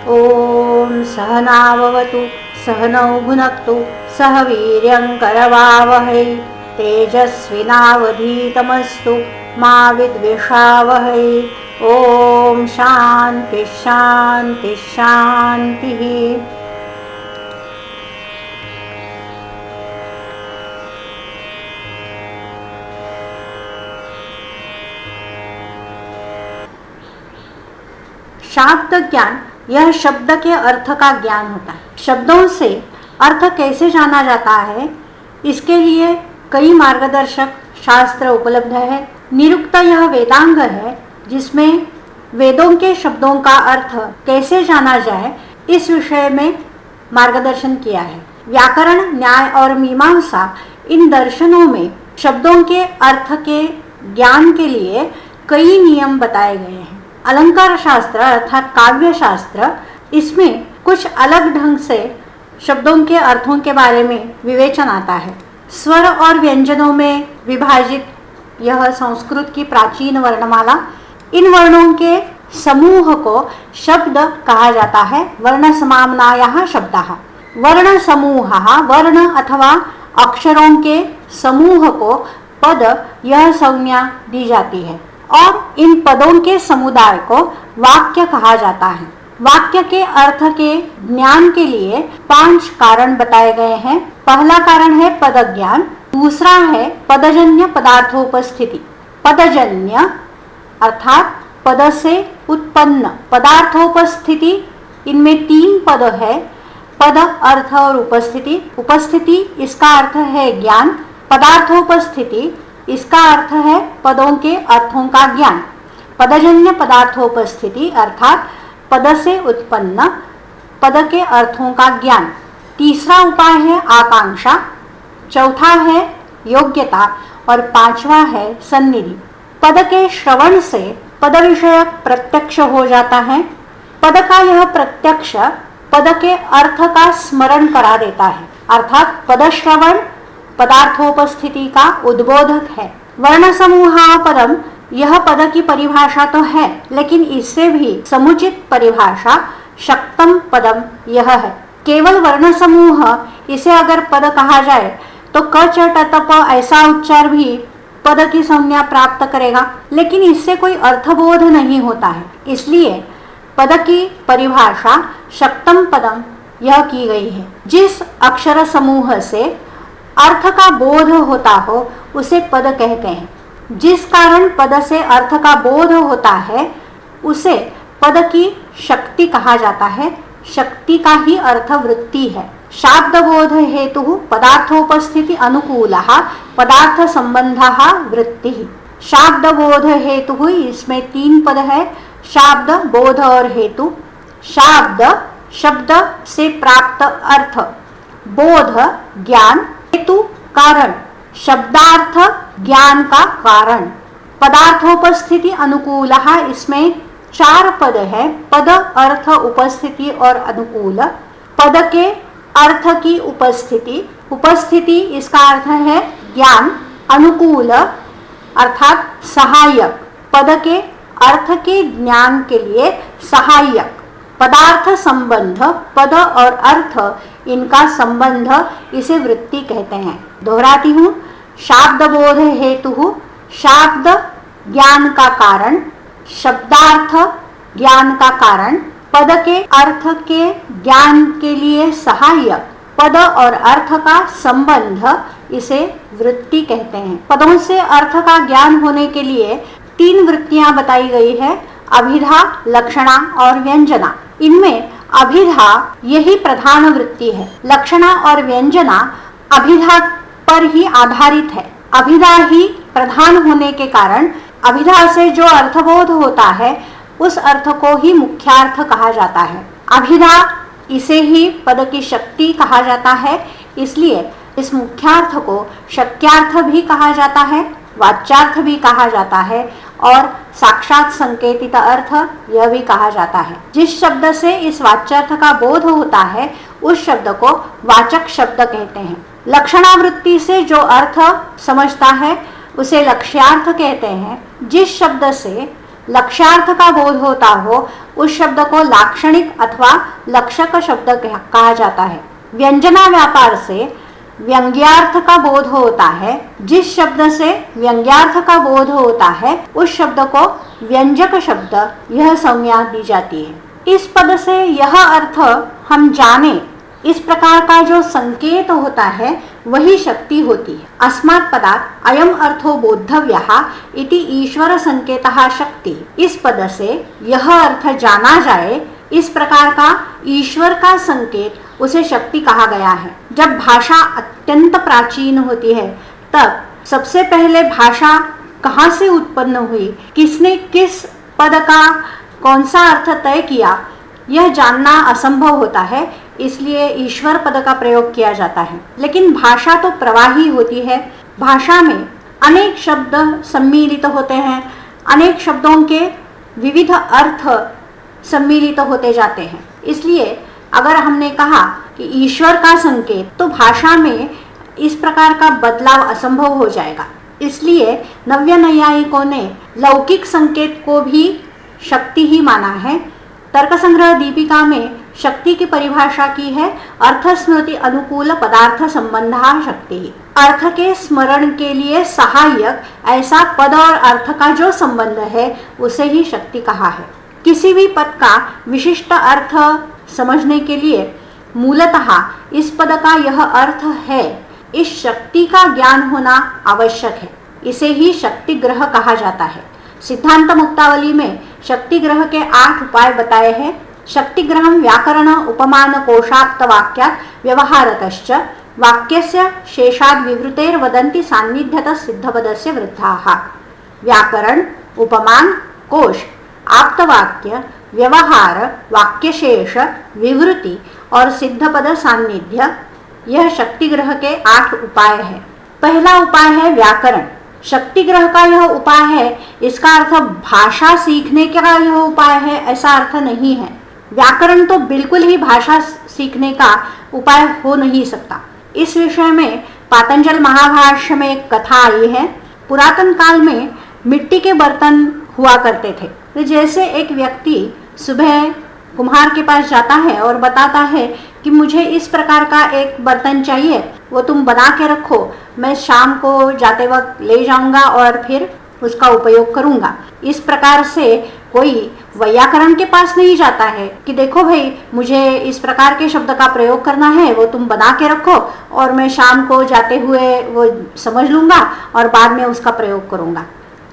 ओम सहनाववतु सहनौ भुनक्तु सह वीर्यं करवावहै तेजस्विनावधीतमस्तु मा विद्विषावहै। ओम शांति शांति शांति। शाब्द ज्ञान, यह शब्द के अर्थ का ज्ञान होता है। शब्दों से अर्थ कैसे जाना जाता है, इसके लिए कई मार्गदर्शक शास्त्र उपलब्ध है। निरुक्त यह वेदांग है जिसमें वेदों के शब्दों का अर्थ कैसे जाना जाए इस विषय में मार्गदर्शन किया है। व्याकरण, न्याय और मीमांसा, इन दर्शनों में शब्दों के अर्थ के ज्ञान के लिए कई नियम बताए गए हैं। अलंकार शास्त्र अर्थात काव्य शास्त्र, इसमें कुछ अलग ढंग से शब्दों के अर्थों के बारे में विवेचन आता है। स्वर और व्यंजनों में विभाजित यह संस्कृत की प्राचीन वर्णमाला, इन वर्णों के समूह को शब्द कहा जाता है। वर्ण समाम्नायः शब्दः, वर्ण समूहः, वर्ण अथवा अक्षरों के समूह को पद, यह संज्ञा दी जाती है और इन पदों के समुदाय को वाक्य कहा जाता है। वाक्य के अर्थ के ज्ञान के लिए 5 कारण बताए गए हैं। पहला कारण है पद ज्ञान, दूसरा है पदजन्य पदार्थोपस्थिति। पदजन्य अर्थात पद से उत्पन्न, पदार्थोपस्थिति, इनमें 3 पद है, पद, अर्थ और उपस्थिति। उपस्थिति इसका अर्थ है ज्ञान, पदार्थोपस्थिति इसका अर्थ है पदों के अर्थों का ज्ञान। पदजन्य पदार्थोपस्थिति अर्थात पद से उत्पन्न पद के अर्थों का ज्ञान। तीसरा उपाय है आकांक्षा, चौथा है योग्यता और 5वां है सन्निधि। पद के श्रवण से पद विषयक प्रत्यक्ष हो जाता है। पद का यह प्रत्यक्ष पद के अर्थ का स्मरण करा देता है, अर्थात पद श्रवण पदार्थोपस्थिति का उद्बोधक है। वर्ण समूहा पदम, यह पद की परिभाषा तो है, लेकिन इससे भी समुचित परिभाषा शक्तम पदम यह है। केवल वर्ण समूह, इसे अगर पद कहा जाए तो क च ट त प ऐसा उच्चार भी पद की संज्ञा प्राप्त करेगा, लेकिन इससे कोई अर्थबोध नहीं होता है। इसलिए पद की परिभाषा शक्तम पदम यह की गई है। जिस अक्षर समूह से अर्थ का बोध होता हो उसे पद कहते हैं। जिस कारण पद से अर्थ का बोध होता है उसे पद की शक्ति कहा जाता है। शक्ति का ही अर्थ वृत्ति है। शाब्द बोध हेतु पदार्थोपस्थिति अनुकूलः पदार्थ संबंधः वृत्तिः। शाब्द बोध हेतु, इसमें 3 पद है, शाब्द, बोध और हेतु। शाब्द शब्द से प्राप्त अर्थ, बोध ज्ञान, हेतु कारण, शब्दार्थ ज्ञान का कारण। पदार्थोपस्थिति अनुकूलः, इसमें 4 पद है, पद, अर्थ, उपस्थिति और अनुकूल। पद के अर्थ की उपस्थिति, उपस्थिति इसका अर्थ है ज्ञान, अनुकूल अर्थात सहायक, पद के अर्थ के ज्ञान के लिए सहायक। पदार्थ संबंध, पद और अर्थ इनका संबंध, इसे वृत्ति कहते हैं। दोहराती हूँ, शाब्द बोध हेतु शाब्द ज्ञान का कारण, शब्दार्थ ज्ञान का कारण, पद के अर्थ के ज्ञान के लिए सहायक, पद और अर्थ का संबंध, इसे वृत्ति कहते हैं। पदों से अर्थ का ज्ञान होने के लिए 3 वृत्तियां बताई गई है, अभिधा, लक्षणा और व्यंजना। इनमें अभिधा यही प्रधान वृत्ति है। लक्षणा और व्यंजना अभिधा पर ही आधारित है। अभिधा ही प्रधान होने के कारण अभिधा से जो अर्थबोध होता है उस अर्थ को ही मुख्यार्थ कहा जाता है। अभिधा, इसे ही पद की शक्ति कहा जाता है, इसलिए इस मुख्यार्थ को शक्यार्थ भी कहा जाता है, वाच्यार्थ भी कहा जाता है और साक्षात संकेतित अर्थ यह भी कहा जाता है। जिस शब्द से इस वाच्यार्थ का बोध होता है उस शब्द को वाचक शब्द कहते हैं। लक्षणावृत्ति से जो अर्थ समझता है उसे लक्ष्यार्थ कहते हैं। जिस शब्द से लक्ष्यार्थ का बोध होता हो उस शब्द को लाक्षणिक अथवा लक्षक शब्द कहा जाता है। व्यंजना व्यापार से व्यंग्यार्थ का बोध होता है। जिस शब्द से व्यंग्यार्थ का बोध होता है उस शब्द को व्यंजक शब्द यह संज्ञा दी जाती है। इस पद से यह अर्थ हम जाने इस प्रकार का जो संकेत होता है वही शक्ति होती है। अस्मात् पदात् अयम अर्थो बोद्धव्यः इति ईश्वर संकेतः शक्ति। इस पद से यह अर्थ जाना जाए इस प्रकार का ईश्वर का संकेत उसे शक्ति कहा गया है। जब भाषा अत्यंत प्राचीन होती है तब सबसे पहले भाषा कहाँ से उत्पन्न हुई, किसने किस पद का कौन सा अर्थ तय किया, यह जानना असंभव होता है। इसलिए ईश्वर पद का प्रयोग किया जाता है। लेकिन भाषा तो प्रवाही होती है। भाषा में अनेक शब्द सम्मिलित होते हैं, अनेक शब्दों के विविध अर्थ सम्मिलित होते जाते हैं। इसलिए अगर हमने कहा कि ईश्वर का संकेत, तो भाषा में इस प्रकार का बदलाव असंभव हो जाएगा। इसलिए नव्य नैयायिकों ने लौकिक संकेत को भी शक्ति ही माना है। तर्क संग्रह दीपिका में शक्ति की परिभाषा की है अर्थ स्मृति अनुकूल पदार्थ संबंधा शक्ति। अर्थ के स्मरण के लिए सहायक ऐसा पद और अर्थ का जो संबंध है उसे ही शक्ति कहा है। किसी भी पद का विशिष्ट अर्थ समझने के लिए मूलतः इस पद का यह अर्थ है, इस शक्ति का ज्ञान होना आवश्यक है। इसे ही शक्ति ग्रह कहा जाता है। सिद्धांत मुक्तावली में शक्ति ग्रह के 8 उपाय बताए हैं। शक्ति ग्रह व्याकरण उपमान कोशाप्त वाक्यात् व्यवहारतश्च वाक्यस्य शेषाद् विवृतेर वदन्ति सान्निध्यत सिद्धपदस्य वृद्धाः। व्याकरण, उपमान, कोश, आप्तवाक्य, व्यवहार, वाक्यशेष, विवृति और सिद्धपद सान्निध्य यह शक्ति ग्रह के 8 उपाय है। पहला उपाय है व्याकरण। शक्ति ग्रह का यह उपाय है, इसका अर्थ भाषा सीखने का यह उपाय है ऐसा अर्थ नहीं है। व्याकरण तो बिल्कुल ही भाषा सीखने का उपाय हो नहीं सकता। इस विषय में पातंजल महाभाष्य में एक कथा आई है। पुरातन काल में मिट्टी के बर्तन हुआ करते थे। तो जैसे एक व्यक्ति सुबह कुम्हार के पास जाता है और बताता है कि मुझे इस प्रकार का एक बर्तन चाहिए, वो तुम बना के रखो, मैं शाम को जाते वक्त ले जाऊंगा और फिर उसका उपयोग करूंगा। इस प्रकार से कोई वैयाकरण के पास नहीं जाता है कि देखो भाई मुझे इस प्रकार के शब्द का प्रयोग करना है, वो तुम बना के रखो और मैं शाम को जाते हुए वो समझ लूंगा और बाद में उसका प्रयोग करूंगा।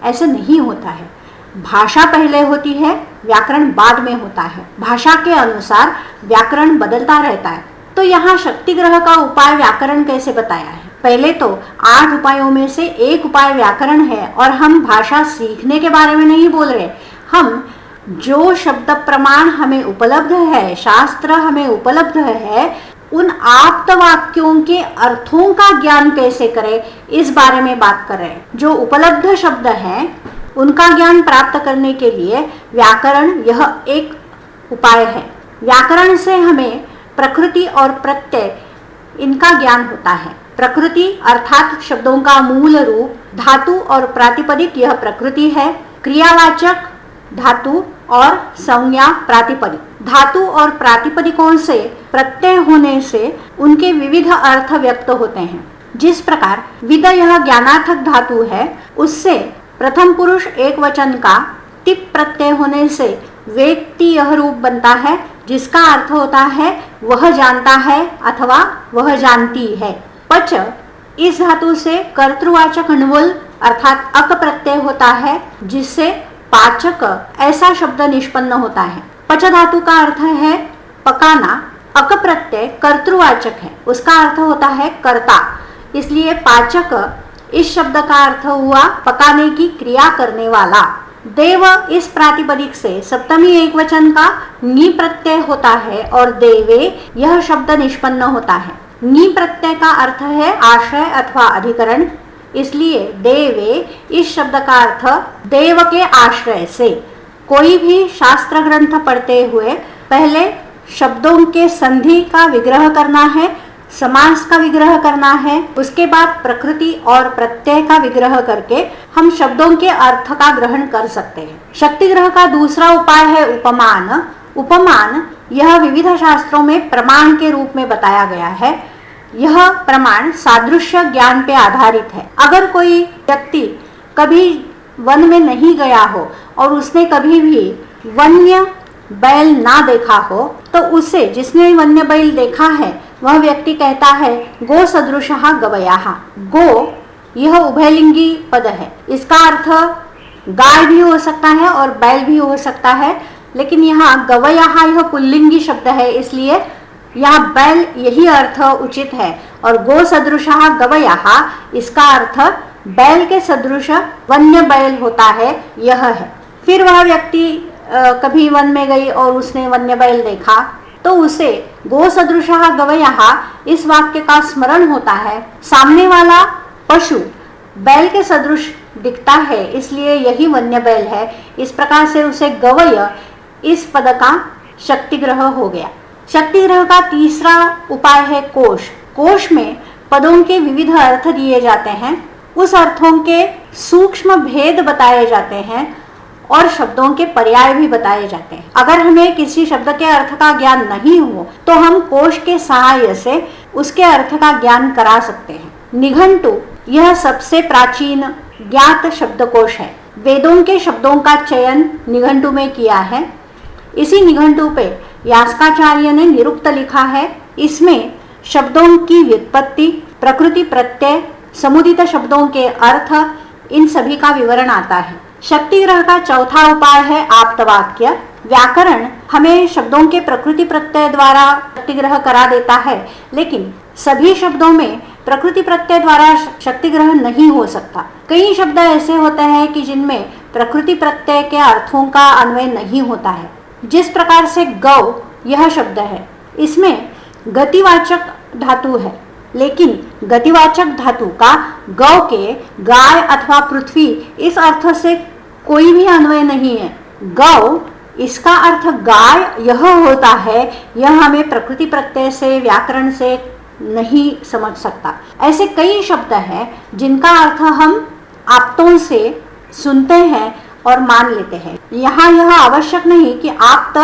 ऐसे नहीं होता है। भाषा पहले होती है, व्याकरण बाद में होता है। भाषा के अनुसार व्याकरण बदलता रहता है। तो यहाँ शक्ति ग्रह का उपाय व्याकरण कैसे बताया है? पहले तो 8 उपायों में से एक उपाय व्याकरण है और हम भाषा सीखने के बारे में नहीं बोल रहे। हम जो शब्द प्रमाण हमें उपलब्ध है, शास्त्र हमें उपलब्ध है, उन आप्त वाक्यों के अर्थों का ज्ञान कैसे करें इस बारे में बात कर रहे हैं। जो उपलब्ध शब्द हैं उनका ज्ञान प्राप्त करने के लिए व्याकरण यह एक उपाय है। व्याकरण से हमें प्रकृति और प्रत्यय इनका ज्ञान होता है। प्रकृति अर्थात शब्दों का मूल रूप, धातु और प्रातिपदिक यह प्रकृति है। क्रियावाचक धातु और संज्ञा प्रातिपदिक। धातु और प्रातिपदिकों से प्रत्यय होने से उनके विविध अर्थ व्यक्त होते हैं। जिस प्रकार विद यह ज्ञानार्थक धातु है, उससे प्रथम पुरुष एक वचन का टिप प्रत्यय होने से व्यक्ति यह रूप बनता है जिसका अर्थ होता है वह जानता है अथवा वह जानती है। पच इस धातु से कर्तृवाचक अन्वल अर्थात अक प्रत्यय होता है जिससे पाचक ऐसा शब्द निष्पन्न होता है। पच धातु का अर्थ है पकाना। अक प्रत्यय कर्तृवाचक है, उसका अर्थ होता है कर्ता। इसलिए पाचक इस शब्द का अर्थ हुआ पकाने की क्रिया करने वाला। देव इस प्रातिपदिक से सप्तमी एक वचन का नी प्रत्यय होता है और देवे यह शब्द निष्पन्न होता है। नी प्रत्यय का अर्थ है आश्रय अथवा अधिकरण। इसलिए देवे इस शब्द का अर्थ देव के आश्रय से। कोई भी शास्त्र ग्रंथ पढ़ते हुए पहले शब्दों के संधि का विग्रह करना है, समास का विग्रह करना है, उसके बाद प्रकृति और प्रत्यय का विग्रह करके हम शब्दों के अर्थ का ग्रहण कर सकते हैं। शक्ति ग्रह का दूसरा उपाय है उपमान। उपमान यह विविध शास्त्रों में प्रमाण के रूप में बताया गया है। यह प्रमाण सादृश्य ज्ञान पे आधारित है। अगर कोई व्यक्ति कभी वन में नहीं गया हो और उसने कभी भी वन्य बैल ना देखा हो, तो उसे, जिसने वन्य बैल देखा है, वह व्यक्ति कहता है गो सदृशः गवयः। गो यह उभयलिंगी पद है। इसका अर्थ गाय भी हो सकता है और बैल भी हो सकता है, लेकिन यहाँ गवयः यह पुल्लिंगी शब्द है, इसलिए यहाँ बैल यही अर्थ उचित है। और गो सदृशः गवयः इसका अर्थ बैल के सदृश वन्य बैल होता है, यह है। फिर वह व्यक्ति कभी वन में गई और उसने वन्य बैल देखा, तो उसे गो सदृशः गवयः इस वाक्य का स्मरण होता है। सामने वाला पशु बैल के सदृश दिखता है, इसलिए यही वन्य बैल है। इस प्रकार से उसे गवय इस पद का शक्ति ग्रह हो गया। शक्ति ग्रह का तीसरा उपाय है कोश। कोश में पदों के विविध अर्थ दिए जाते हैं, उस अर्थों के सूक्ष्म भेद बताए जाते हैं और शब्दों के पर्याय भी बताए जाते हैं। अगर हमें किसी शब्द के अर्थ का ज्ञान नहीं हो तो हम कोश के सहायता से उसके अर्थ का ज्ञान करा सकते हैं। निघंटु यह सबसे प्राचीन ज्ञात शब्दकोश है। वेदों के शब्दों का चयन निघंटु में किया है। इसी निघंटु पे यास्काचार्य ने निरुक्त लिखा है। इसमें शब्दों की व्युत्पत्ति, प्रकृति, प्रत्यय, समुदित शब्दों के अर्थ, इन सभी का विवरण आता है। शक्ति ग्रह का चौथा उपाय है आप्तवाक्य। व्याकरण हमें शब्दों के प्रकृति प्रत्यय द्वारा शक्ति ग्रह करा देता है, लेकिन सभी शब्दों में प्रकृति प्रत्यय द्वारा शक्ति ग्रह नहीं हो सकता। कई शब्द ऐसे होते हैं कि जिनमें प्रकृति प्रत्यय के अर्थों का अन्वय नहीं होता है। जिस प्रकार से गौ यह शब्द है, इसमें गतिवाचक धातु है, लेकिन गतिवाचक धातु का गौ के गाय अथवा पृथ्वी इस अर्थ से कोई भी अन्वय नहीं है। गौ इसका अर्थ गाय यह होता है, यह हमें प्रकृति प्रत्यय से, व्याकरण से नहीं समझ सकता। ऐसे कई शब्द हैं जिनका अर्थ हम आप्तों से सुनते हैं और मान लेते हैं। यहाँ यह आवश्यक नहीं कि आप्त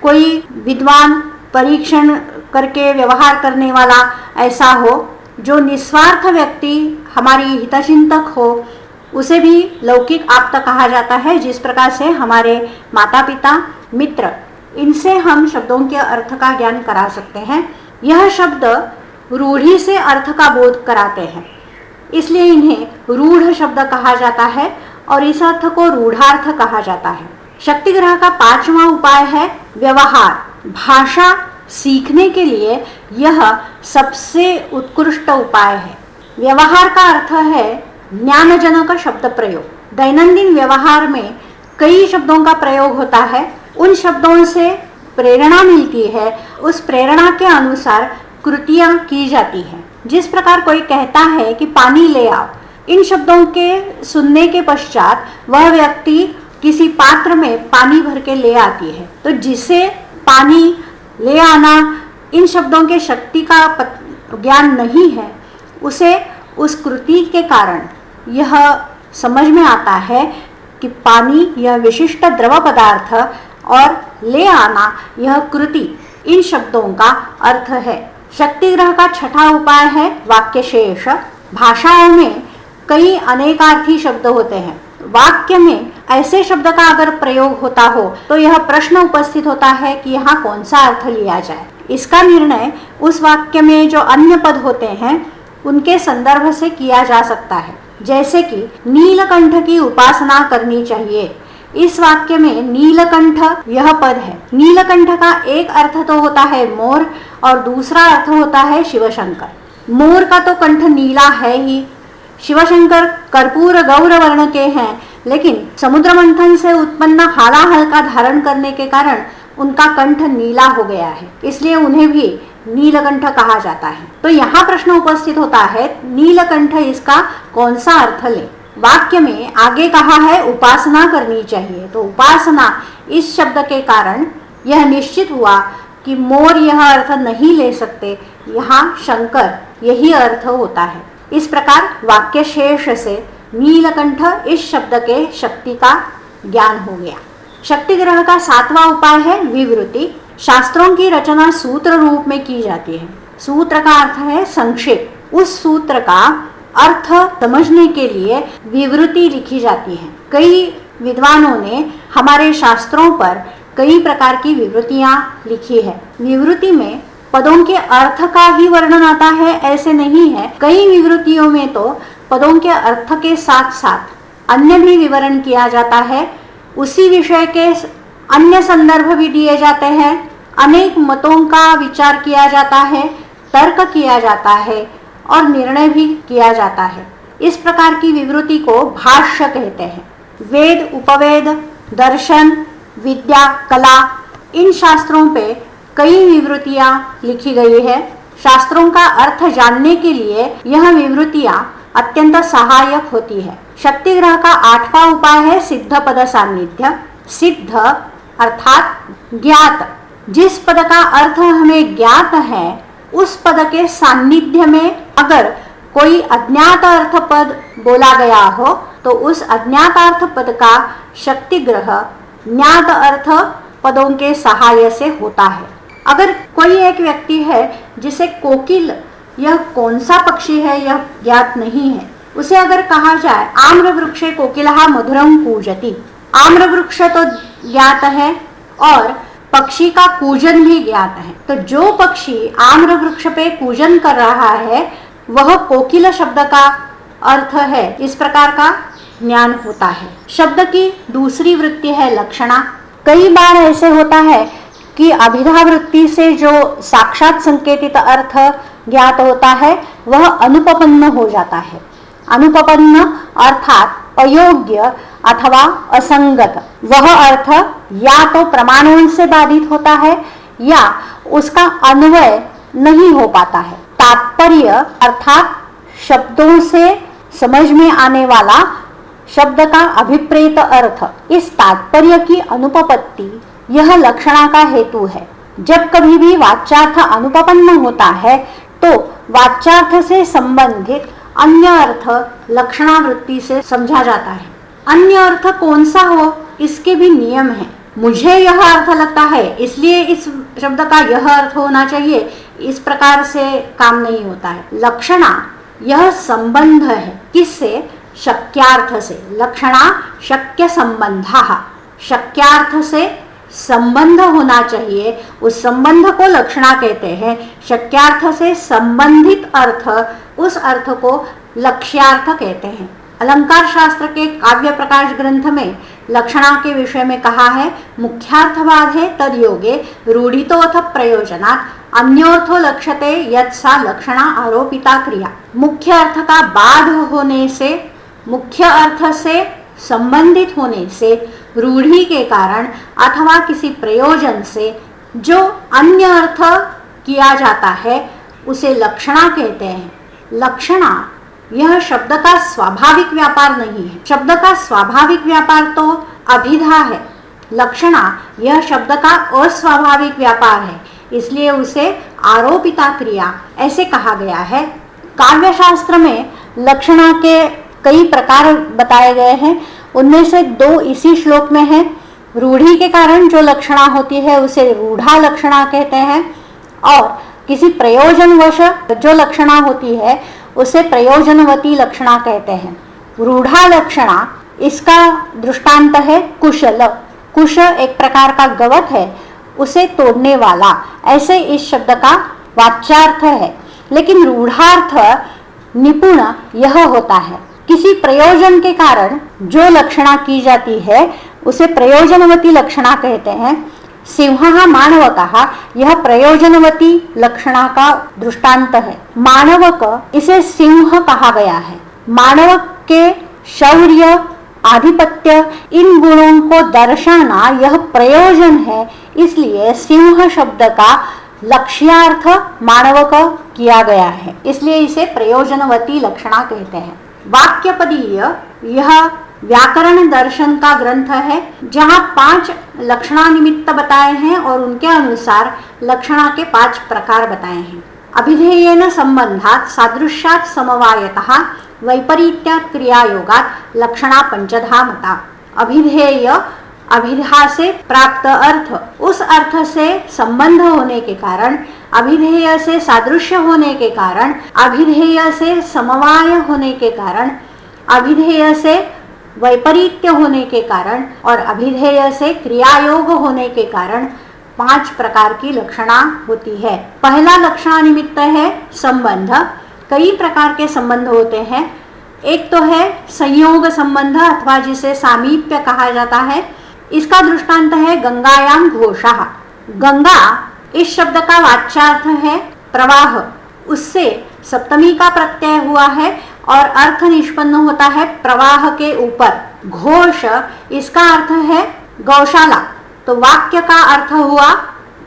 कोई विद्वान, परीक्षण करके व्यवहार करने वाला ऐसा हो। जो निस्वार्थ व्यक्ति हमारी हितचिंतक हो, उसे भी लौकिक आप्त कहा जाता है। जिस प्रकार से हमारे माता पिता, मित्र, इनसे हम शब्दों के अर्थ का ज्ञान करा सकते हैं। यह शब्द रूढ़ी से अर्थ का बोध कराते हैं, इसलिए इन्हें रूढ़ शब्द कहा जाता है और इस अर्थ को रूढ़ार्थ कहा जाता है। शक्ति ग्रह का पांचवा उपाय है व्यवहार। भाषा सीखने के लिए यह सबसे उत्कृष्ट उपाय है। व्यवहार का अर्थ है ज्ञानजनक शब्द प्रयोग। दैनंदिन व्यवहार में कई शब्दों का प्रयोग होता है। उन शब्दों से प्रेरणा मिलती है, उस प्रेरणा के अनुसार कृतियां की जाती हैं। जिस प्रकार कोई कहता है कि पानी ले आओ, इन शब्दों के सुनने के पश्चात वह व्यक्ति किसी पात्र में पानी भर के ले आती है, तो जिसे पानी ले आना इन शब्दों के शक्ति का ज्ञान नहीं है, उसे उस कृति के कारण यह समझ में आता है कि पानी यह विशिष्ट द्रव पदार्थ और ले आना यह कृति, इन शब्दों का अर्थ है। शक्ति ग्रह का छठा उपाय है वाक्य शेष। भाषाओं में कई अनेकार्थी शब्द होते हैं। वाक्य में ऐसे शब्द का अगर प्रयोग होता हो तो यह प्रश्न उपस्थित होता है कि यहाँ कौन सा अर्थ लिया जाए। इसका निर्णय उस वाक्य में जो अन्य पद होते हैं उनके संदर्भ से किया जा सकता है। जैसे कि नीलकंठ की उपासना करनी चाहिए, इस वाक्य में नीलकंठ यह पद है। नीलकंठ का एक अर्थ तो होता है मोर और दूसरा अर्थ होता है शिवशंकर। मोर का तो कंठ नीला है ही, शिवशंकर कर्पूर गौर वर्ण के हैं, लेकिन समुद्र मंथन से उत्पन्न हालाहल का धारण करने के कारण उनका कंठ नीला हो गया है, इसलिए उन्हें भी नीलकंठ कहा जाता है। तो यहाँ प्रश्न उपस्थित होता है नीलकंठ इसका कौन सा अर्थ ले। वाक्य में आगे कहा है उपासना करनी चाहिए, तो उपासना इस शब्द के कारण यह निश्चित हुआ कि मोर यह अर्थ नहीं ले सकते, यहाँ शंकर यही अर्थ होता है। इस प्रकार वाक्य शेष से नीलकंठ इस शब्द के शक्ति का ज्ञान हो गया। शक्ति ग्रह का 7वां उपाय है विवृति। शास्त्रों की रचना सूत्र रूप में की जाती है। सूत्र का अर्थ है संक्षेप। उस सूत्र का अर्थ समझने के लिए विवृति लिखी जाती है। कई विद्वानों ने हमारे शास्त्रों पर कई प्रकार की विवृतियां लिखी है। विवृति में पदों के अर्थ का ही वर्णन आता है ऐसे नहीं है। कई विवृतियों में तो पदों के अर्थ के साथ साथ अन्य भी विवरण किया जाता है। उसी विषय के अन्य संदर्भ भी दिए जाते हैं। अनेक मतों का विचार किया जाता है, तर्क किया जाता है और निर्णय भी किया जाता है। इस प्रकार की विवृति को भाष्य कहते हैं। वेद, उपवेद, दर्शन, विद्या, कला, इन शास्त्रों पे कई विवृतियां लिखी गई है। शास्त्रों का अर्थ जानने के लिए यह विवृतियां अत्यंत सहायक होती है। शक्ति ग्रह का 8वां उपाय है सिद्ध पद सान्निध्य। सिद्ध अर्थात ज्ञात। जिस पद का अर्थ हमें ज्ञात है उस पद के सान्निध्य में अगर कोई अज्ञात अर्थ पद बोला गया हो तो उस अज्ञात अर्थ पद का शक्ति ग्रह ज्ञात अर्थ पदों के सहाय से होता है। अगर कोई एक व्यक्ति है जिसे कोकिल यह कौन सा पक्षी है यह ज्ञात नहीं है, उसे अगर कहा जाए आम्र वृक्षे कोकिलः मधुरं कूजति, आम्र वृक्ष तो ज्ञात है और पक्षी का कूजन भी ज्ञात है, तो जो पक्षी आम्र वृक्ष पे कूजन कर रहा है वह कोकिल शब्द का अर्थ है। इस प्रकार का ज्ञान होता है। शब्द की दूसरी वृत्ति है लक्षणा। कई बार ऐसे होता है कि अभिधा वृत्ति से जो साक्षात संकेतित अर्थ ज्ञात होता है वह अनुपपन्न हो जाता है। अनुपपन्न अर्थात अयोग्य अथवा असंगत। वह अर्थ या तो प्रमाणों से बाधित होता है या उसका अन्वय नहीं हो पाता है। तात्पर्य अर्थात शब्दों से समझ में आने वाला शब्द का अभिप्रेत अर्थ। इस तात्पर्य की अनुपपत्ति यह लक्षणा का हेतु है। जब कभी भी वाच्यार्थ अनुपपन्न होता है तो वाच्यार्थ से संबंधित अन्य अर्थ लक्षणा वृत्ति से समझा जाता है। अन्य अर्थ कौन सा हो इसके भी नियम है। मुझे यह अर्थ लगता है इसलिए इस शब्द का यह अर्थ होना चाहिए, इस प्रकार से काम नहीं होता है। लक्षणा यह संबंध है। किससे? शक्यार्थ से। लक्षणा शक्य संबंधः। शक्यार्थ से संबंध होना चाहिए, उस संबंध को लक्षणा कहते हैं। शक्यार्थ से संबंधित अर्थ, उस अर्थ को लक्ष्यार्थ कहते हैं। अलंकार शास्त्र के काव्य प्रकाश ग्रंथ में लक्षणा के विषय में कहा है, मुख्यार्थवाद है तद योगे रूढ़ितोऽथ प्रयोजनात् अन्योर्थो लक्ष्यते यत् सा लक्षणा आरोपिता क्रिया। मुख्य अर्थ का बाध होने से, मुख्य अर्थ से संबंधित होने से, रूढ़ी के कारण अथवा किसी प्रयोजन से जो अन्य अर्थ किया जाता है उसे लक्षणा कहते हैं। लक्षणा यह शब्द का स्वाभाविक व्यापार नहीं है। शब्द का स्वाभाविक व्यापार तो अभिधा है। लक्षणा यह शब्द का अस्वाभाविक व्यापार है, इसलिए उसे आरोपिता क्रिया ऐसे कहा गया है। काव्य शास्त्र में लक्षणा के कई प्रकार बताए गए हैं, उनमें से 2 इसी श्लोक में है। रूढ़ी के कारण जो लक्षणा होती है उसे रूढ़ा लक्षणा कहते हैं और किसी प्रयोजनवश जो लक्षणा होती है उसे प्रयोजनवती लक्षणा कहते हैं। रूढ़ा लक्षणा, इसका दृष्टांत है कुशल। कुश एक प्रकार का गवत है, उसे तोड़ने वाला, ऐसे इस शब्द का वाच्यार्थ है। लेकिन रूढ़ार्थ निपुण यह होता है। किसी प्रयोजन के कारण जो लक्षणा की जाती है उसे प्रयोजनवती लक्षणा कहते हैं। सिंहः माणवकः, यह प्रयोजनवती लक्षणा का दृष्टांत है। माणवक, इसे सिंह कहा गया है। माणवक के शौर्य, आधिपत्य, इन गुणों को दर्शाना यह प्रयोजन है, इसलिए सिंह शब्द का लक्ष्यार्थ माणवक किया गया है, इसलिए इसे प्रयोजनवती लक्षणा कहते हैं। वाक्यपदीय यह व्याकरण दर्शन का ग्रंथ है, जहाँ 5 लक्षणा निमित्त बताए हैं और उनके अनुसार लक्षणा के 5 प्रकार बताए हैं। अभिधेयेन संबंधात सादृश्यात समवायतः वैपरीत्यात क्रियायोगात लक्षणा पंचधा मता। अभिधेय अभिधा से प्राप्त अर्थ, उस अर्थ से संबंध होने के कारण, अभिधेय से सादृश्य होने के कारण, अभिधेय से समवाय होने के कारण, अभिधेय से वैपरीत्य होने के कारण और अभिधेय से क्रियायोग होने के कारण 5 प्रकार की लक्षणा होती है। पहला लक्षणा निमित्त है संबंध। कई प्रकार के संबंध होते हैं। एक तो है संयोग संबंध अथवा जिसे सामीप्य कहा जाता है। इसका दृष्टांत है गंगायाम घोषः। गंगा इस शब्द का वाच्यार्थ है प्रवाह, उससे सप्तमी का प्रत्यय हुआ है और अर्थ निष्पन्न होता है प्रवाह के ऊपर। घोष इसका अर्थ है गौशाला, तो वाक्य का अर्थ हुआ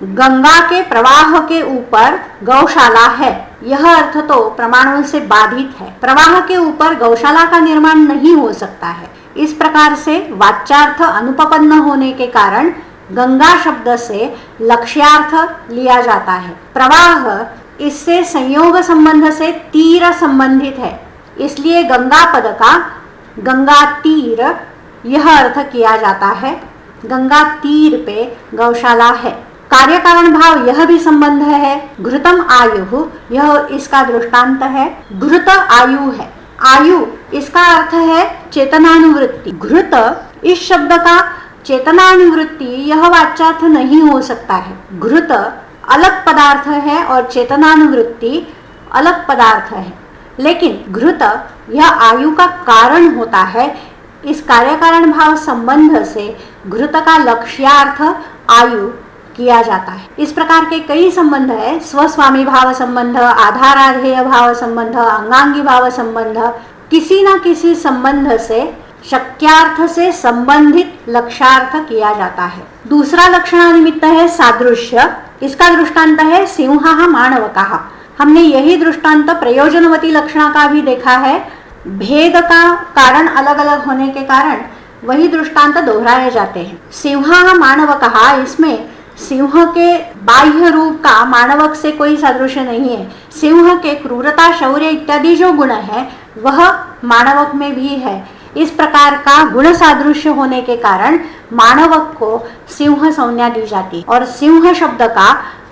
गंगा के प्रवाह के ऊपर गौशाला है। यह अर्थ तो प्रमाणों से बाधित है। प्रवाह के ऊपर गौशाला का निर्माण नहीं हो सकता है। इस प्रकार से वाच्यार्थ अनुपपन्न होने के कारण गंगा शब्द से लक्ष्यार्थ लिया जाता है। प्रवाह इससे संयोग संबंध से तीर संबंधित है, इसलिए गंगा पद का गंगा तीर यह अर्थ किया जाता है। गंगा तीर पे गौशाला है। कार्य कारण भाव यह भी संबंध है। घृतम आयु यह इसका दृष्टांत है। घृत आयु है। आयु इसका अर्थ है चेतनानुवृत्ति। घृत इस शब्द का चेतनानुवृत्ति यह वाच्यार्थ नहीं हो सकता है। घृत अलग पदार्थ है और चेतनानुवृत्ति अलग पदार्थ है, लेकिन घृत यह आयु का कारण होता है। इस कार्य कारण भाव संबंध से घृत का लक्ष्यार्थ आयु किया जाता है। इस प्रकार के कई संबंध है। स्वस्वामी भाव संबंध, आधाराधेय भाव संबंध, अंगांगी भाव संबंध। किसी न किसी संबंध से शक्यार्थ से संबंधित लक्ष्यार्थ किया जाता है। दूसरा लक्षण निमित्त है सादृश्य। इसका दृष्टांत है सिंहः माणवकः। हमने यही दृष्टांत प्रयोजनवती लक्षणा का भी देखा है। भेद का कारण अलग अलग होने के कारण वही दृष्टांत दोहराए जाते हैं। सिंहः माणवकः, इसमें सिंह के बाह्य रूप का मानवक से कोई सादृश्य नहीं है। सिंह के क्रूरता, शौर्य इत्यादि जो गुण है वह मानवक में भी है। इस प्रकार का गुण सादृश्य होने के कारण मानवक को सिंह संज्ञा दी जाती है और सिंह शब्द का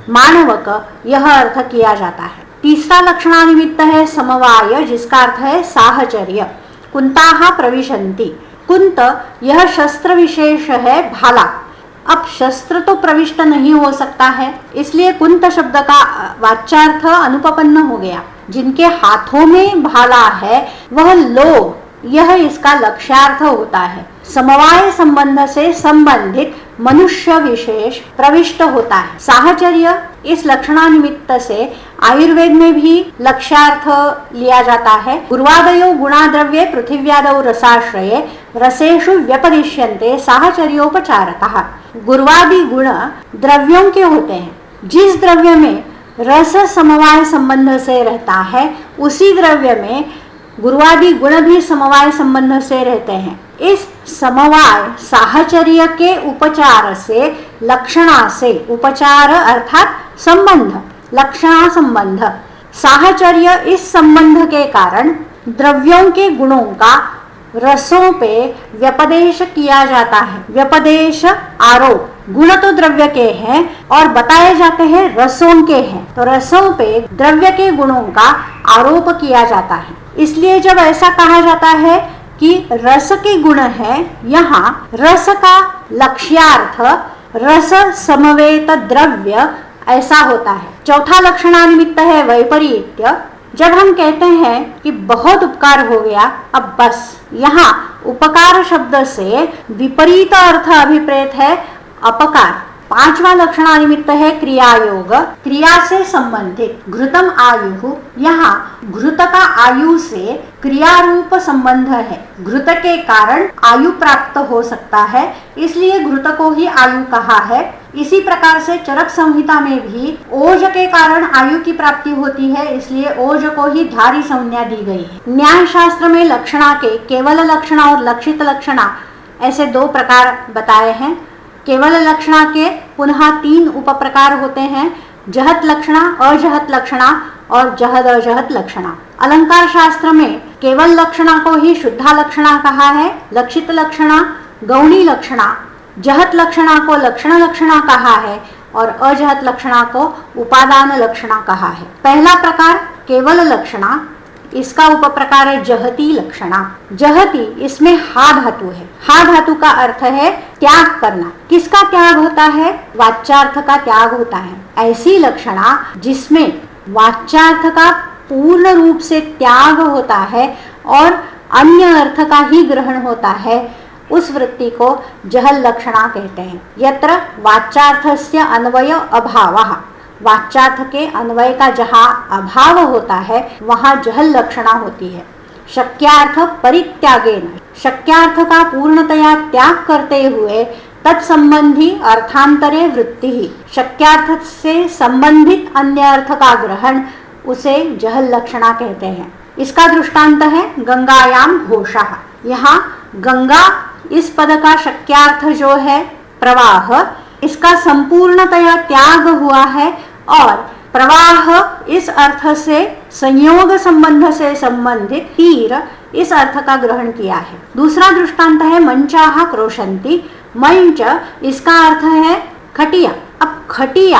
मानवक यह अर्थ किया जाता है। तीसरा लक्षणा निमित्त है समवाय, जिसका अर्थ है साहचर्य। कुंताः प्रविशन्ति। कुंत यह शस्त्र विशेष है, भाला। अब शस्त्र तो प्रविष्ट नहीं हो सकता है, इसलिए कुंत शब्द का वाच्यार्थ अनुपपन्न हो गया। जिनके हाथों में भाला है वह लोग, यह इसका लक्ष्यार्थ होता है। समवाय संबंध से संबंधित मनुष्य विशेष प्रविष्ट होता है। साहचर्य इस लक्षणा निमित्त से आयुर्वेद में भी लक्ष्यार्थ लिया जाता है। गुर्वादयो गुणाद्रव्ये पृथिव्यादौ रसाश्रये रसेषु व्यपदिश्यन्ते साहचर्योपचारतः। गुर्वादि गुण द्रव्यों के होते हैं। जिस द्रव्य में रस समवाय संबंध से रहता है उसी द्रव्य में गुर्वादि गुण भी समवाय संबंध से रहते हैं। इस समवाय साहचर्य के उपचार से, लक्षणा से, उपचार अर्थात संबंध, लक्षणा संबंध, साहचर्य इस संबंध के कारण द्रव्यों के गुणों का रसों पे व्यपदेश किया जाता है। व्यपदेश आरोप, गुण तो द्रव्य के हैं और बताए जाते हैं रसों के हैं, तो रसों पे द्रव्य के गुणों का आरोप किया जाता है। इसलिए जब ऐसा कहा जाता है कि रस के गुण है, यहाँ रस का लक्ष्यार्थ रस समवेत द्रव्य ऐसा होता है। चौथा लक्षणा निमित्त है वैपरीत्य। जब हम कहते हैं कि बहुत उपकार हो गया, अब बस, यहाँ उपकार शब्द से विपरीत अर्थ अभिप्रेत है अपकार। पांचवा लक्षणा निमित्त है क्रियायोग, क्रिया से संबंधित। घृतम आयु, यहाँ घृत का आयु से क्रिया रूप संबंध है। घृत के कारण आयु प्राप्त हो सकता है, इसलिए घृत को ही आयु कहा है। इसी प्रकार से चरक संहिता में भी ओज के कारण आयु की प्राप्ति होती है, इसलिए ओज को ही धारी संज्ञा दी गई है। न्याय शास्त्र में लक्षणा के केवल लक्षणा और लक्षित लक्षणा ऐसे 2 प्रकार बताए हैं। केवल लक्षणा के पुनः 3 उप प्रकार होते हैं। जहत लक्षणा, अजहत लक्षणा और जहद अजहत लक्षणा। अलंकार शास्त्र में केवल लक्षणा को ही शुद्धा लक्षणा कहा है, लक्षित लक्षणा गौणी लक्षणा, जहत लक्षणा को लक्षण लक्षणा कहा है और अजहत लक्षणा को उपादान लक्षणा कहा है। पहला प्रकार केवल लक्षणा, इसका उपप्रकार है जहती लक्षणा। जहती, इसमें हा धातु है। हा धातु का अर्थ है त्याग करना। किसका त्याग होता है? वाच्यार्थ का त्याग होता है। ऐसी लक्षणा जिसमें वाच्यार्थ का पूर्ण रूप से त्याग होता है और अन्य अर्थ का ही ग्रहण होता है, उस वृत्ति को जहल लक्षणा कहते हैं। यत्र वाच्यार्थस्य अन्वय अभावः, वाच्यार्थ के अन्वय का जहाँ अभाव होता है वहाँ जहल लक्षणा होती है। शक्यार्थ परित्यागेन, शक्यार्थ का पूर्णतया त्याग करते हुए तत्संबंधी अर्थांतरे वृत्ति ही, शक्यार्थ से संबंधित अन्य अर्थ का ग्रहण, उसे जहल लक्षणा कहते हैं। इसका दृष्टांत है गंगायाम घोषः। यहाँ गंगा इस पद का शक्यार्थ जो है प्रवाह, इसका संपूर्णतया त्याग हुआ है और प्रवाह इस अर्थ से संयोग संबंध से संबंधित तीर इस अर्थ का ग्रहण किया है। दूसरा दृष्टांत है मंचाः क्रोशन्ति। मंच, इसका अर्थ है खटिया। अब खटिया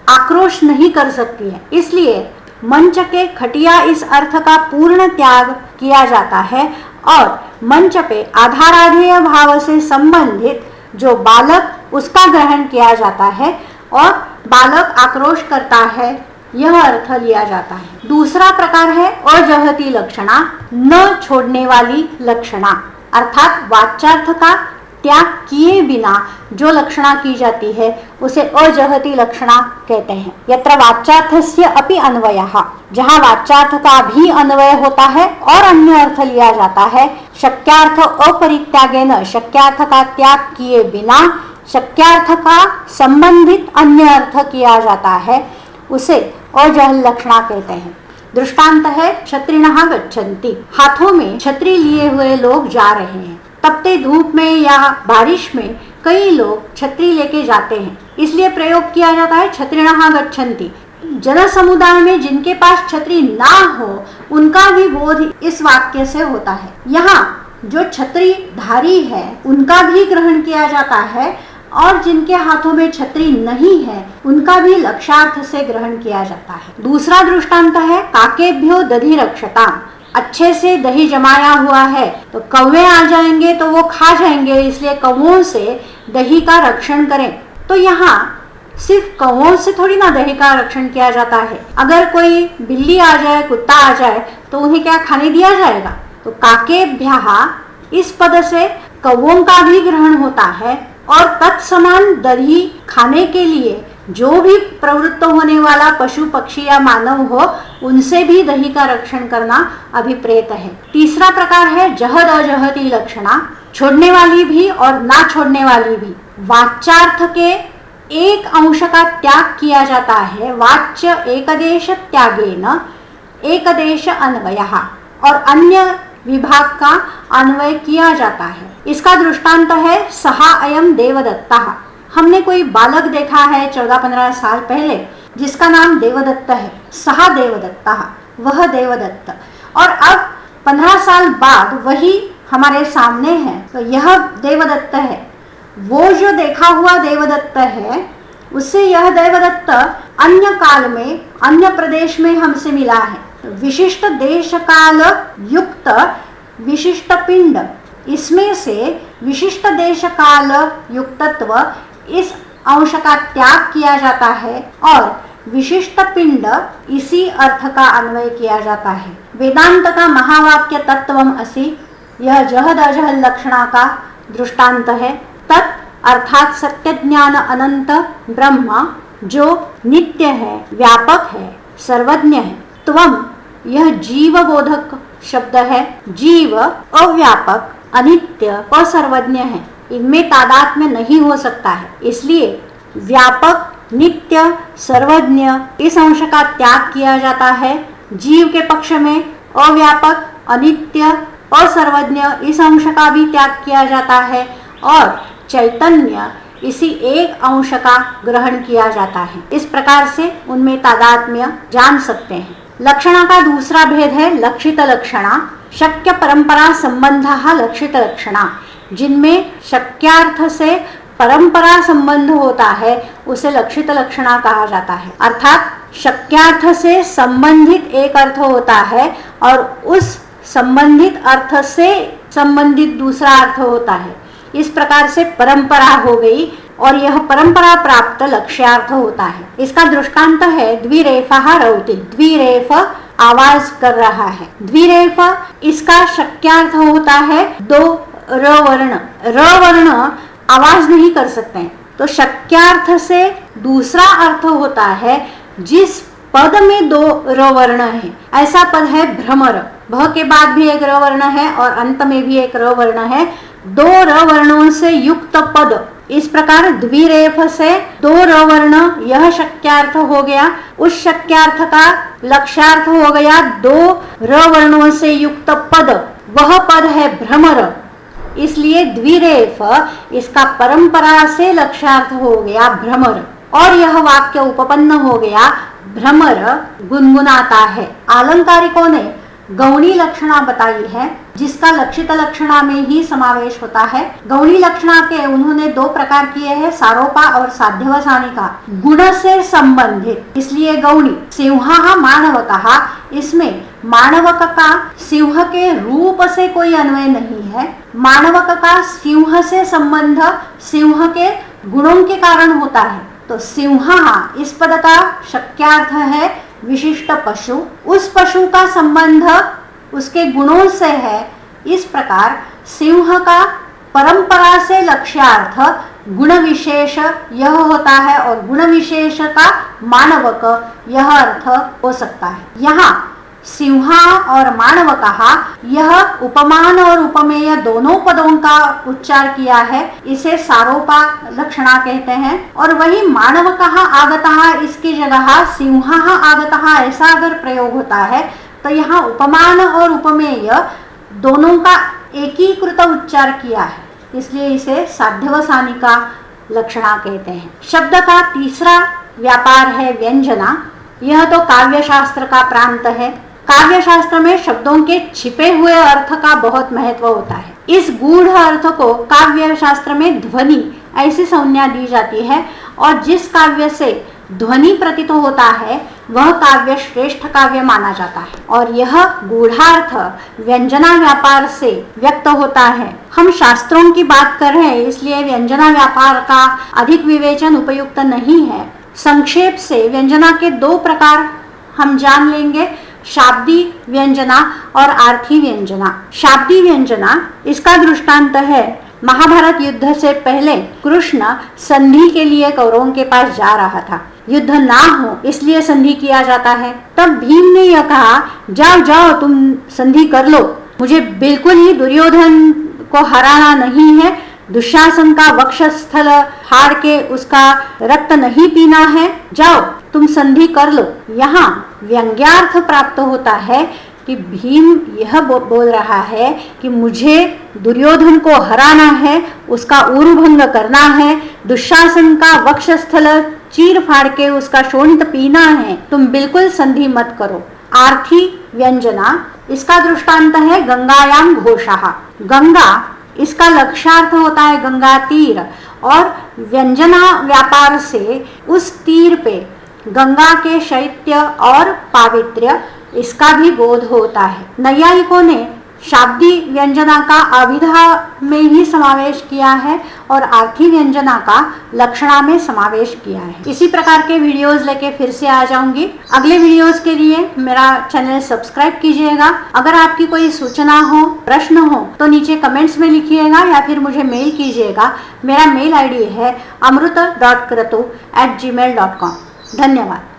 आक्रोश नहीं कर सकती है, इसलिए मंच के खटिया इस अर्थ का पूर्ण त्याग किया जाता है और मंच पे आधाराधेय भाव से संबंधित जो बालक, उसका ग्रहण किया जाता है और बालक आक्रोश करता है, यह अर्थ लिया जाता है। दूसरा प्रकार है अजहती लक्षणा, न छोड़ने वाली लक्षणा, अर्थात वाच्यार्थ का त्याग किए बिना जो लक्षणा की जाती है उसे अजहती लक्षणा कहते हैं। यत्र वाच्यार्थस्य अपि अन्वयः, जहाँ वाच्यार्थ का भी अन्वय होता है और अन्य अर्थ लिया जाता है। शक्यार्थ अपरित्यागेन, शक्यार्थ का त्याग किए बिना शक्यार्थ का संबंधित अन्य अर्थ किया जाता है, उसे अजहल लक्षणा कहते हैं। दृष्टांत है क्षत्रिणः गच्छन्ति, हाथों में छतरी लिए हुए लोग जा रहे हैं। तपते धूप में या बारिश में कई लोग छतरी लेके जाते हैं, इसलिए प्रयोग किया जाता है क्षत्रिणः गच्छन्ति। जन समुदाय में जिनके पास छतरी ना हो उनका भी बोध इस वाक्य से होता है। यहाँ जो छतरी धारी है उनका भी ग्रहण किया जाता है और जिनके हाथों में छतरी नहीं है उनका भी लक्षार्थ से ग्रहण किया जाता है। दूसरा दृष्टांत है काकेभ्यो दधि रक्षताम्, अच्छे से दही जमाया हुआ है तो कौवे आ जाएंगे तो वो खा जाएंगे, इसलिए कौवों से दही का रक्षण करें। तो यहाँ सिर्फ कौवों से थोड़ी ना दही का रक्षण किया जाता है। अगर कोई बिल्ली आ जाए, कुत्ता आ जाए तो उन्हें क्या खाने दिया जाएगा? तो काकेभ्यः इस पद से कौवों का भी ग्रहण होता है और तत्समान दही खाने के लिए जो भी प्रवृत्त होने वाला पशु पक्षी या मानव हो उनसे भी दही का रक्षण करना अभिप्रेत है। तीसरा प्रकार है जहद अजहती लक्षणा, छोड़ने वाली भी और ना छोड़ने वाली भी। वाच्यार्थ के एक अंश का त्याग किया जाता है, वाच्य एकदेश त्यागेन एकदेश अन्वयः, और अन्य विभाग का अन्वय किया जाता है। इसका दृष्टांत है सहा अयम देवदत्तः। हमने कोई बालक देखा है 14-15 साल पहले जिसका नाम देवदत्त है, सहा देवदत्तः, वह देवदत्त। और अब 15 साल बाद वही हमारे सामने है तो यह देवदत्त है। वो जो देखा हुआ देवदत्त है उससे यह देवदत्त अन्य काल में अन्य प्रदेश में हमसे मिला है। विशिष्ट देश काल युक्त विशिष्ट पिंड, इसमें से विशिष्ट देश काल युक्तत्व इस अंश का त्याग किया जाता है और विशिष्ट पिंड इसी अर्थ का अन्वय किया जाता है। वेदांत का महावाक्य तत्वम असि, यह जहद अजहल लक्षणा का दृष्टांत है। तत् अर्थात सत्य ज्ञान अनंत ब्रह्म जो नित्य है, व्यापक है, सर्वज्ञ है। त्वम, यह जीव बोधक शब्द है। जीव अव्यापक, अनित्य, असर्वज्ञ है, इनमें तादात्म्य नहीं हो सकता है, इसलिए व्यापक, नित्य, सर्वज्ञ इस अंश का त्याग किया जाता है। जीव के पक्ष में अव्यापक, अनित्य, असर्वज्ञ इस अंश का भी त्याग किया जाता है और चैतन्य इसी एक अंश का ग्रहण किया जाता है। इस प्रकार से उनमें तादात्म्य जान सकते हैं। लक्षणा का दूसरा भेद है लक्षित लक्षणा, शक्य परंपरा संबंधः लक्षित लक्षणा। जिनमें शक्यार्थ से परंपरा संबंध होता है उसे लक्षित लक्षणा कहा जाता है। अर्थात शक्यार्थ से संबंधित एक अर्थ होता है और उस संबंधित अर्थ से संबंधित दूसरा अर्थ होता है। इस प्रकार से परंपरा हो गई और यह परंपरा प्राप्त लक्ष्यार्थ होता है। इसका दृष्टांत है द्विरेफः रौति। द्विरेफ आवाज कर रहा है। द्विरेफ इसका शक्यार्थ होता है दो र वर्ण। र वर्ण आवाज नहीं कर सकते हैं, तो शक्यार्थ से दूसरा अर्थ होता है जिस पद में दो र वर्ण है। ऐसा पद है भ्रमर। भ के बाद भी एक र वर्ण है और अंत में भी एक र वर्ण है। दो र वर्णों से युक्त पद। इस प्रकार द्विरेफ से दो र वर्ण यह शक्यार्थ हो गया। उस शक्यार्थ का लक्ष्यार्थ हो गया दो र वर्णों से युक्त पद। वह पद है भ्रमर। इसलिए द्विरेफ इसका परंपरा से लक्ष्यार्थ हो गया भ्रमर और यह वाक्य उपपन्न हो गया भ्रमर गुनगुनाता है। आलंकारिकों ने गौणी लक्षणा बताई है जिसका लक्षित लक्षणा में ही समावेश होता है। गौणी लक्षणा के उन्होंने दो प्रकार किए हैं, सारोपा और साध्यवसानिका। गुण से संबंधित इसलिए गौणी। सिंह मानवकः, इसमें मानवक का सिंह के रूप से कोई अन्वय नहीं है। मानवक का सिंह से संबंध सिंह के गुणों के कारण होता है। तो सिंह इस पद का शक्यार्थ है विशिष्ट पशु। उस पशु का संबंध उसके गुणों से है। इस प्रकार सिंह का परंपरा से लक्ष्यार्थ गुण विशेष यह होता है और गुण विशेष का मानवक यह अर्थ हो सकता है। यहाँ सिंह और मानवकः यह उपमान और उपमेय दोनों पदों का उच्चार किया है। इसे सारोपा लक्षणा कहते हैं। और वही मानवकः आगतः इसकी जगह सिंह आगतः ऐसा अगर प्रयोग होता है तो यहाँ उपमान और उपमेय दोनों का एकीकृत उच्चार किया है, इसलिए इसे साध्यवसानिका लक्षणा कहते हैं। शब्द का तीसरा व्यापार है व्यंजना। यह तो काव्य शास्त्र का प्रांत है। काव्य शास्त्र में शब्दों के छिपे हुए अर्थ का बहुत महत्व होता है। इस गूढ़ अर्थ को काव्य शास्त्र में ध्वनि ऐसी संज्ञा दी जाती है और जिस काव्य से ध्वनि प्रतीत होता है वह काव्य श्रेष्ठ काव्य माना जाता है और यह गूढ़ार्थ व्यंजना व्यापार से व्यक्त होता है। हम शास्त्रों की बात कर रहे हैं इसलिए व्यंजना व्यापार का अधिक विवेचन उपयुक्त नहीं है। संक्षेप से व्यंजना के दो प्रकार हम जान लेंगे, शाब्दी व्यंजना और आर्थी व्यंजना। शाब्दी व्यंजना इसका दृष्टांत है महाभारत युद्ध से पहले कृष्ण संधि के लिए कौरवों के पास जा रहा था। युद्ध ना हो इसलिए संधि किया जाता है। तब भीम ने यह कहा, जाओ जाओ तुम संधि कर लो, मुझे बिल्कुल ही दुर्योधन को हराना नहीं है। दुशासन का वक्षस्थल फाड़ के उसका रक्त नहीं पीना है, जाओ तुम संधि कर लो। यहाँ व्यंग्यार्थ प्राप्त होता है कि भीम यह बोल रहा है कि मुझे दुर्योधन को हराना है, उसका उरुभंग करना है, दुशासन का वक्षस्थल चीर फाड़ के उसका शोणित पीना है, तुम बिल्कुल संधि मत करो। आर्थी व्यंजना इसका दृष्टांत है गंगायाम घोषः। गंगा इसका लक्ष्यार्थ होता है गंगा तीर और व्यंजना व्यापार से उस तीर पे गंगा के शैत्य और पावित्र्य इसका भी बोध होता है। नैयायिकों ने शाब्दी व्यंजना का अभिधा में ही समावेश किया है और आर्थी व्यंजना का लक्षणा में समावेश किया है। इसी प्रकार के वीडियोस लेके फिर से आ जाऊंगी। अगले वीडियोस के लिए मेरा चैनल सब्सक्राइब कीजिएगा। अगर आपकी कोई सूचना हो, प्रश्न हो तो नीचे कमेंट्स में लिखिएगा या फिर मुझे मेल कीजिएगा। मेरा मेल आईडी है amruta.kratu@gmail.com। धन्यवाद।